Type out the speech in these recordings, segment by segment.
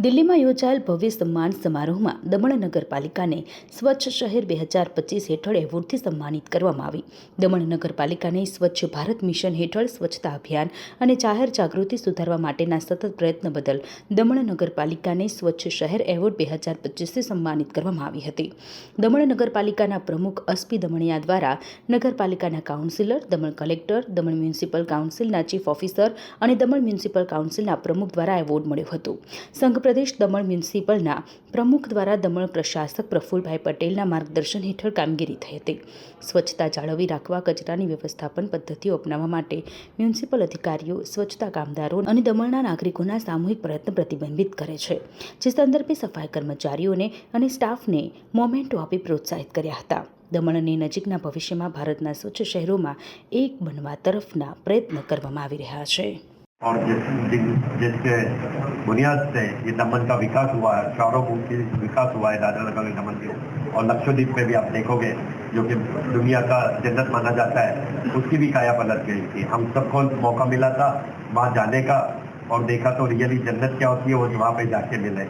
દિલ્હીમાં યોજાયેલ ભવ્ય સન્માન સમારોહમાં દમણ નગરપાલિકાને સ્વચ્છ શહેર 2025 હેઠળ એવોર્ડથી સન્માનિત કરવામાં આવી. દમણ નગરપાલિકાને સ્વચ્છ ભારત મિશન હેઠળ સ્વચ્છતા અભિયાન અને જાહેર જાગૃતિ સુધારવા માટેના સતત પ્રયત્ન બદલ દમણ નગરપાલિકાને સ્વચ્છ શહેર એવોર્ડ 2025થી સન્માનિત કરવામાં આવી હતી. દમણ નગરપાલિકાના પ્રમુખ અસ્પી દમણિયા દ્વારા નગરપાલિકાના councillor, Daman collector, Daman municipal કાઉન્સિલના ચીફ ઓફિસર અને દમણ મ્યુનિસિપલ કાઉન્સિલના પ્રમુખ દ્વારા એવોર્ડ મળ્યો હતો. સંઘ પ્રદેશ દમણ મ્યુનિસિપલના પ્રમુખ દ્વારા દમણ પ્રશાસક પ્રફુલભાઈ પટેલના માર્ગદર્શન હેઠળ કામગીરી થઈ હતી. સ્વચ્છતા જાળવી રાખવા કચરાની વ્યવસ્થાપન પદ્ધતિઓ અપનાવવા માટે મ્યુનિસિપલ અધિકારીઓ, સ્વચ્છતા કામદારો અને દમણના નાગરિકોના સામૂહિક પ્રયત્ન પ્રતિબિંબિત કરે છે, જે સંદર્ભે સફાઈ કર્મચારીઓને અને સ્ટાફને મોમેન્ટો આપી પ્રોત્સાહિત કર્યા હતા. દમણને નજીકના ભવિષ્યમાં ભારતના સ્વચ્છ શહેરોમાં એક બનવા તરફના પ્રયત્ન કરવામાં આવી રહ્યા છે. और जिसके बुनियाद से ये दमन का विकास हुआ है, चारों मुल्क विकास हुआ है दादरा नगर दमन के, और लक्षद्वीप में भी आप देखोगे जो कि दुनिया का जन्नत माना जाता है, उसकी भी काया पलट गई थी. हम सबको मौका मिला था वहाँ जाने का और देखा तो रियली जन्नत क्या होती है वो वहाँ पे जाके मिले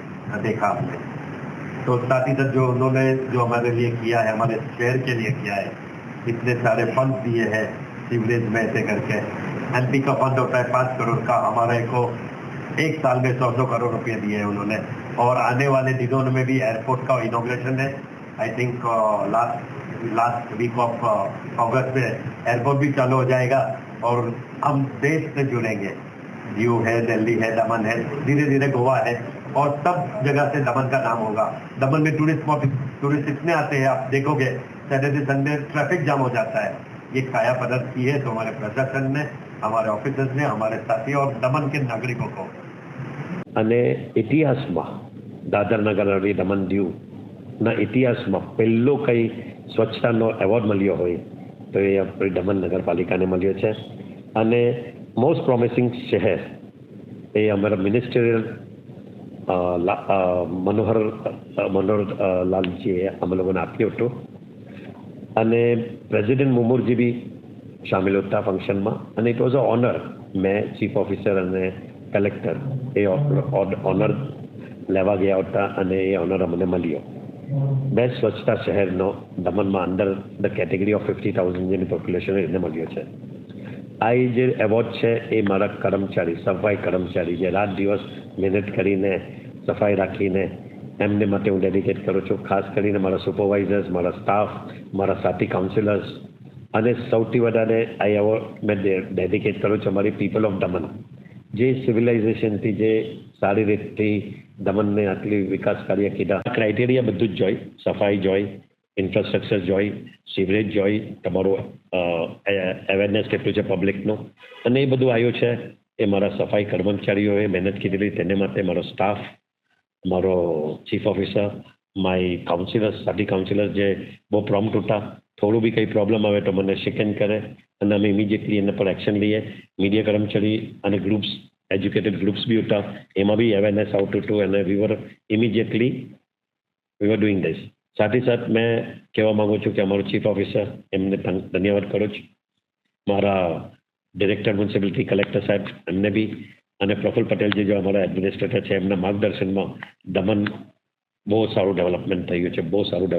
देखा हमने. तो साथ ही साथ जो उन्होंने जो हमारे लिए किया है, हमारे शहर के लिए किया है, इतने सारे फंड दिए हैं सीवरेज में ऐसे करके. एमपी का फंड होता है 5 करोड़ का, हमारे को एक साल में 100 करोड़ रुपए दिए हैं उन्होंने. और आने वाले दिनों में भी एयरपोर्ट का इनॉग्रेशन है. I think last week of August में एयरपोर्ट भी चालू हो जाएगा और हम देश से जुड़ेंगे. दीव है, दिल्ली है, दमन है, धीरे धीरे गोवा है और सब जगह से दमन का नाम होगा. दमन में टूरिस्ट इतने आते हैं, आप देखोगे सैटरडे संडे ट्रैफिक जाम हो जाता है. ये काया पलट की है तो हमारे प्रशासन ने, हमारे ऑफिसर्स ने, हमारे साथी और दमन के नागरिकों को. અને ઇતિહાસમાં દાદરનગર હવેલી દમણ દીવના ઇતિહાસમાં પહેલો કંઈ સ્વચ્છતાનો એવોર્ડ મળ્યો હોય તો એ આપણી દમણ નગરપાલિકાને મળ્યો છે. અને મોસ્ટ પ્રોમિસિંગ શહેર એ અમારા મિનિસ્ટરિયલ મનોહરલાલજીએ અમે લોકોને આપ્યું હતું. અને પ્રેસિડેન્ટ મુમુરજી બી શામિલ હતા ફંક્શનમાં. અને ઇટ વોઝ અ ઓનર. મેં ચીફ ઓફિસર અને કલેક્ટર એ ઓનર લેવા ગયા હતા અને એ ઓનર અમને મળ્યો. બેસ્ટ સ્વચ્છતા શહેરનો દમણમાં અંડર ધ કેટેગરી ઓફ 50,000 જેની પોપ્યુલેશન એને મળ્યો છે. આ જે એવોર્ડ છે એ મારા કર્મચારી, સફાઈ કર્મચારી જે રાત દિવસ મહેનત કરીને સફાઈ રાખીને એમને માટે હું ડેડિકેટ કરું છું. ખાસ કરીને મારા સુપરવાઇઝર્સ, મારા સ્ટાફ, મારા સાથી કાઉન્સિલર્સ અને સૌથી વધારે આ એવોર્ડ મેં ડેડિકેટ કરું છું અમારી પીપલ ઓફ દમણ, જે સિવિલાઇઝેશનથી જે સારી રીતથી દમણને આટલી વિકાસ કાર્ય કીધા. ક્રાઇટેરિયા બધું જ જોઈ, સફાઈ જોઈ, ઇન્ફ્રાસ્ટ્રક્ચર જોઈ, સિવરેજ જોઈ, તમારું અવેરનેસ કેટલું છે પબ્લિકનું, અને એ બધું આવ્યું છે. એ મારા સફાઈ કર્મચારીઓએ મહેનત કીધેલી, તેને માટે મારો સ્ટાફ, મારો ચીફ ઓફિસર, માય કાઉન્સિલર્સ, સાથી કાઉન્સિલર્સ જે બહુ પ્રોમ્પ્ટ હતા. થોડું બી કંઈ પ્રોબ્લેમ આવે તો મને શિકન કરે અને અમે ઇમિડિયેટલી એના પર એક્શન લઈએ. મીડિયા કર્મચારી અને ગ્રુપ્સ, એજ્યુકેટેડ ગ્રુપ્સ બી હતા, એમાં બી અવેરનેસ આવતું હતું અને વી વર ડુઈંગ ધીસ. સાથે સાથ મેં કહેવા માગું છું કે અમારો ચીફ ઓફિસર, એમને ધન્યવાદ કરું છું. મારા ડિરેક્ટર મ્યુનિસિપાલિટી, કલેક્ટર સાહેબ, એમને બી, અને પ્રફુલ પટેલ જે અમારા એડમિનિસ્ટ્રેટર છે, એમના માર્ગદર્શનમાં દમણ બહુ સારું ડેવલપમેન્ટ થયું છે, બહુ સારું